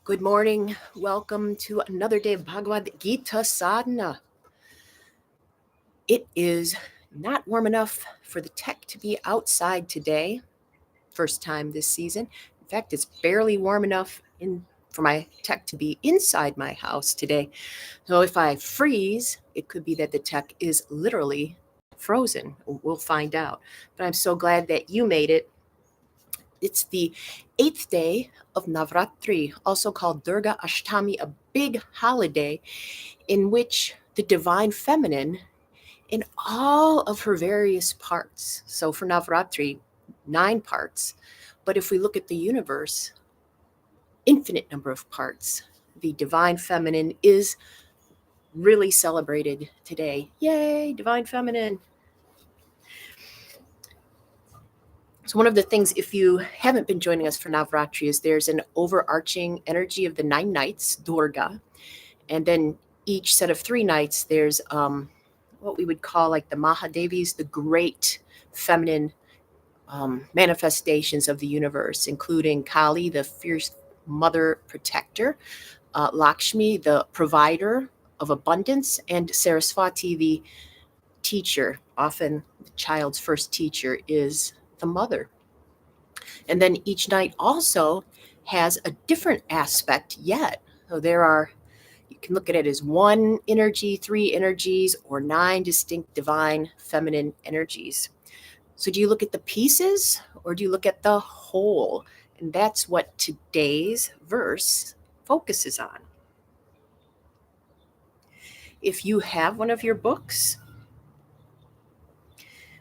Good morning. Welcome to another day of Bhagavad Gita Sadhana. It is not warm enough for the tech to be outside today, first time this season. In fact, it's barely warm enough for my tech to be inside my house today. So if I freeze, it could be that the tech is literally frozen. We'll find out. But I'm so glad that you made it. It's the 8th day of Navaratri, also called Durga Ashtami, a big holiday in which the divine feminine, in all of her various parts, so for Navaratri, 9 parts, but if we look at the universe, infinite number of parts, the divine feminine is really celebrated today. Yay, divine feminine. So one of the things, if you haven't been joining us for Navaratri, is there's an overarching energy of the 9 nights, Durga, and then each set of 3 nights, there's what we would call like the Mahadevis, the great feminine manifestations of the universe, including Kali, the fierce mother protector, Lakshmi, the provider of abundance, and Saraswati, the teacher. Often the child's first teacher is the mother. And then each night also has a different aspect yet. So you can look at it as 1 energy, 3 energies, or 9 distinct divine feminine energies. So do you look at the pieces or do you look at the whole? And that's what today's verse focuses on. If you have one of your books,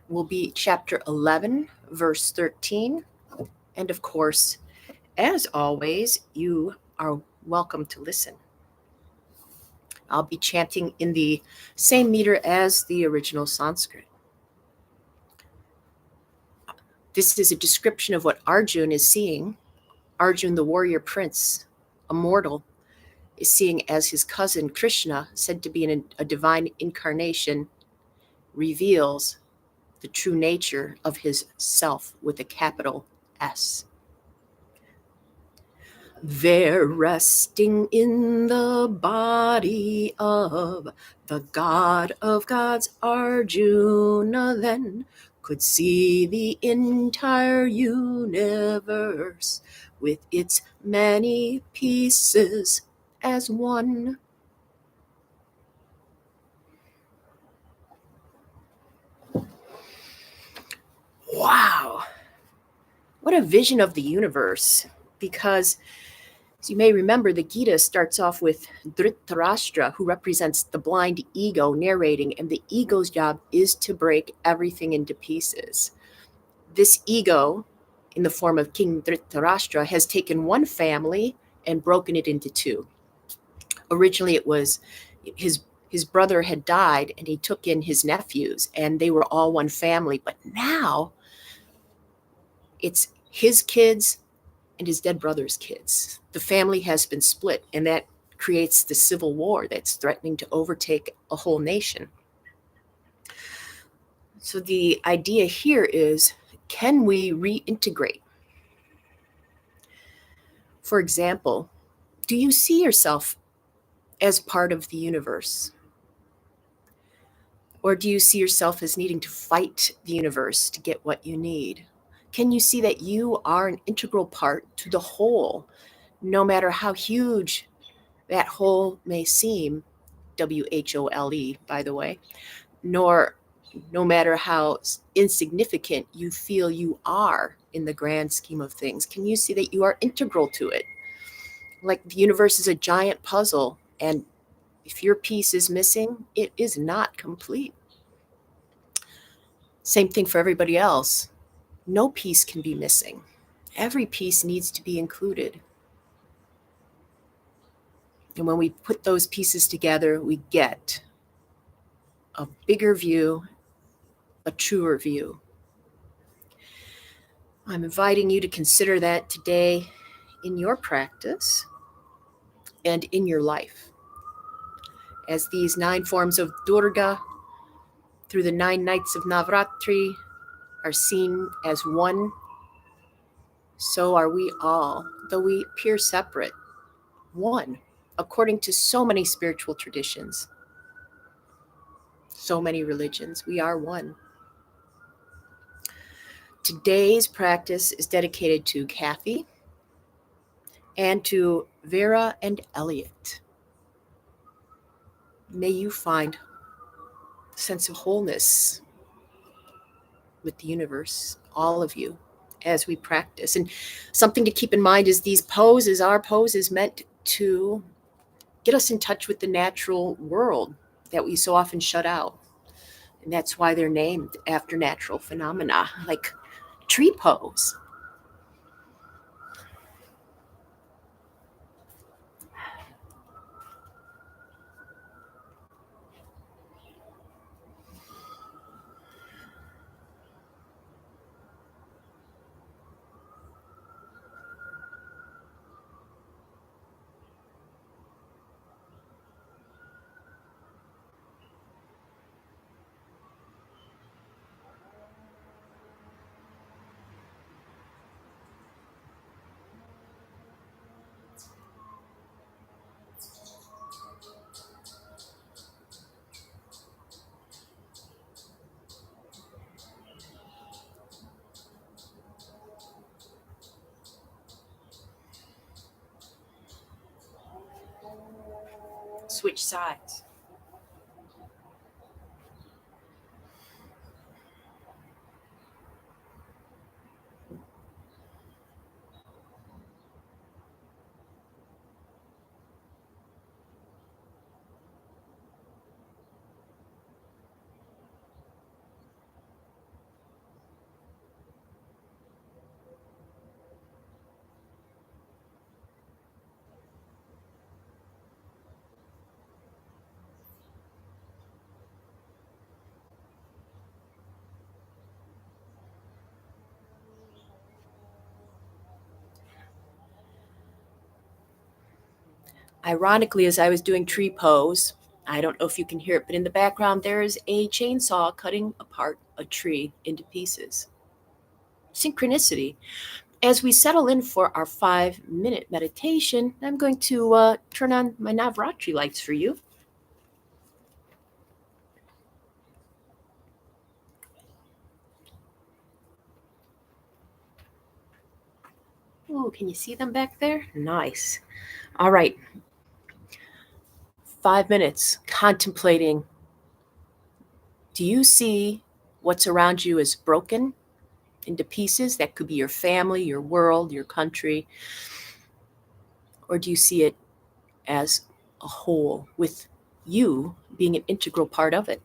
will be chapter 11, verse 13. And of course, as always, you are welcome to listen. I'll be chanting in the same meter as the original Sanskrit. This is a description of what Arjun is seeing. Arjun, the warrior prince, immortal, is seeing as his cousin Krishna, said to be a divine incarnation, reveals the true nature of his self with a capital S. There resting in the body of the God of gods, Arjuna then could see the entire universe with its many pieces as one. Wow, what a vision of the universe. Because, as you may remember, the Gita starts off with Dhritarashtra, who represents the blind ego, narrating, and the ego's job is to break everything into pieces. This ego, in the form of King Dhritarashtra, has taken one family and broken it into 2. Originally, it was his brother had died, and he took in his nephews, and they were all one family. But now, it's his kids and his dead brother's kids. The family has been split, and that creates the civil war that's threatening to overtake a whole nation. So the idea here is, can we reintegrate? For example, do you see yourself as part of the universe? Or do you see yourself as needing to fight the universe to get what you need? Can you see that you are an integral part to the whole, no matter how huge that whole may seem, WHOLE, by the way, no matter how insignificant you feel you are in the grand scheme of things? Can you see that you are integral to it? Like the universe is a giant puzzle, and if your piece is missing, it is not complete. Same thing for everybody else. No piece can be missing. Every piece needs to be included. And when we put those pieces together, we get a bigger view, a truer view. I'm inviting you to consider that today in your practice and in your life. As these 9 forms of Durga through the 9 nights of Navaratri are seen as one, so are we all, though we appear separate. one, according to so many spiritual traditions, so many religions. We are one. Today's practice is dedicated to Cathy and to Vera and Elliot. May you find a sense of wholeness with the universe, all of you, as we practice. And something to keep in mind is these poses, our poses, meant to get us in touch with the natural world that we so often shut out. And that's why they're named after natural phenomena, like tree pose. Switch sides. Ironically, as I was doing tree pose, I don't know if you can hear it, but in the background there is a chainsaw cutting apart a tree into pieces. Synchronicity. As we settle in for our 5-minute meditation, I'm going to turn on my Navaratri lights for you. Oh, can you see them back there? Nice. All right. 5 minutes contemplating. Do you see what's around you as broken into pieces? That could be your family, your world, your country. Or do you see it as a whole, with you being an integral part of it?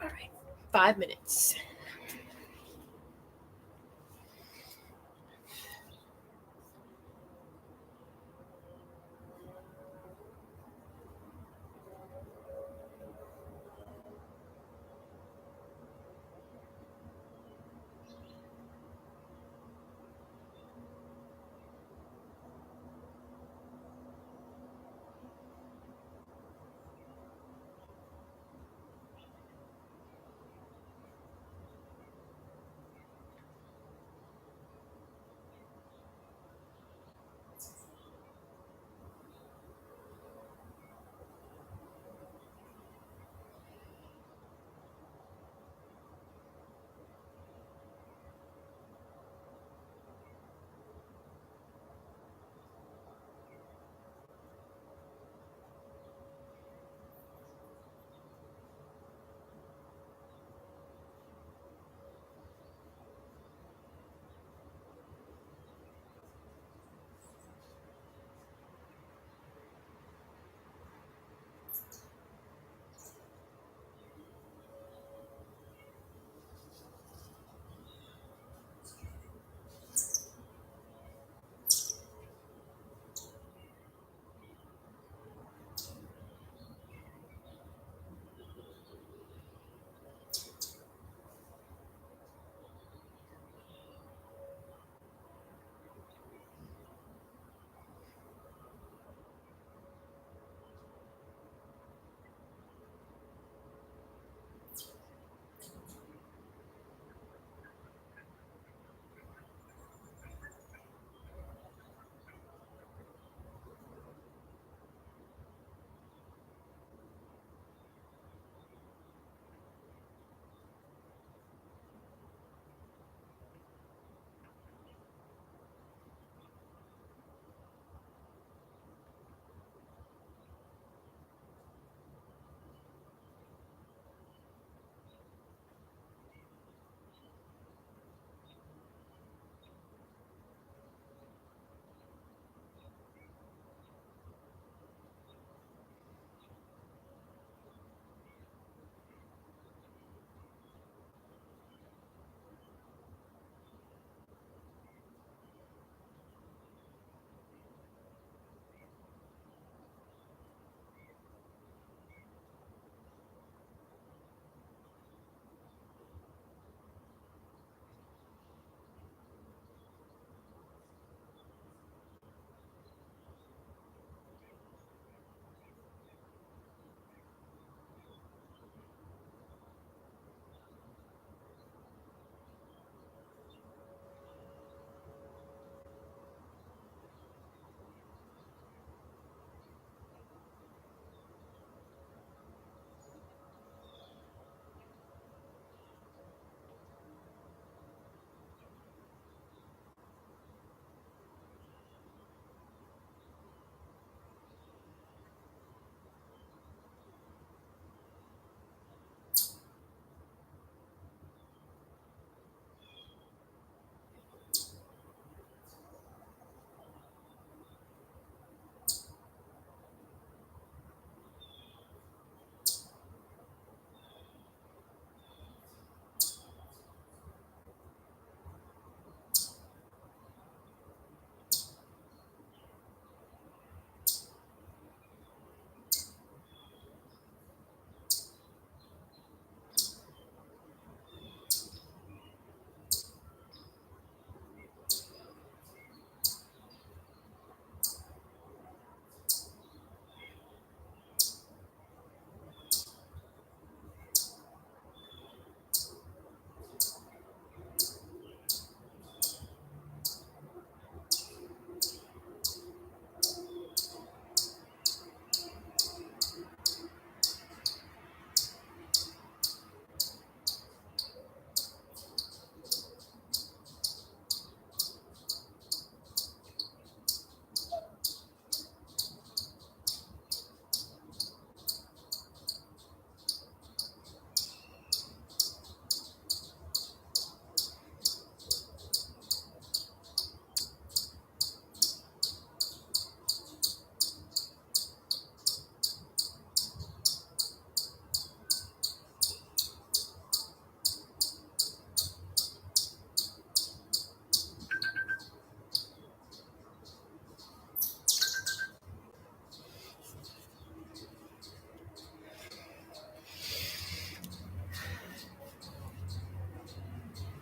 All right. 5 minutes.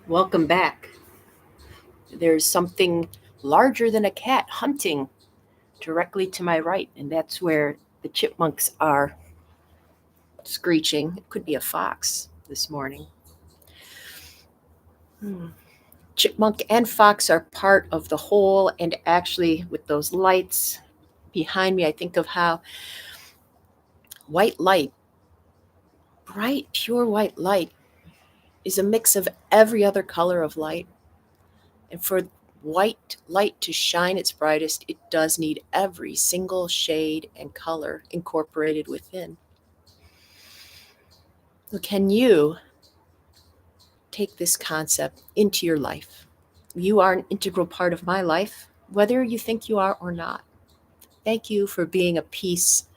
Welcome back. There's something larger than a cat hunting directly to my right, and that's where the chipmunks are screeching. It could be a fox this morning. Chipmunk and fox are part of the whole, and actually, with those lights behind me, I think of how white light, bright, pure white light, is a mix of every other color of light. And for white light to shine its brightest, it does need every single shade and color incorporated within. So can you take this concept into your life? You are an integral part of my life, whether you think you are or not. Thank you for being a piece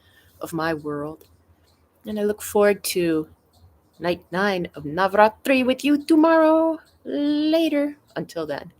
of my world. And I look forward to night 9 of Navaratri with you tomorrow. Later. Until then.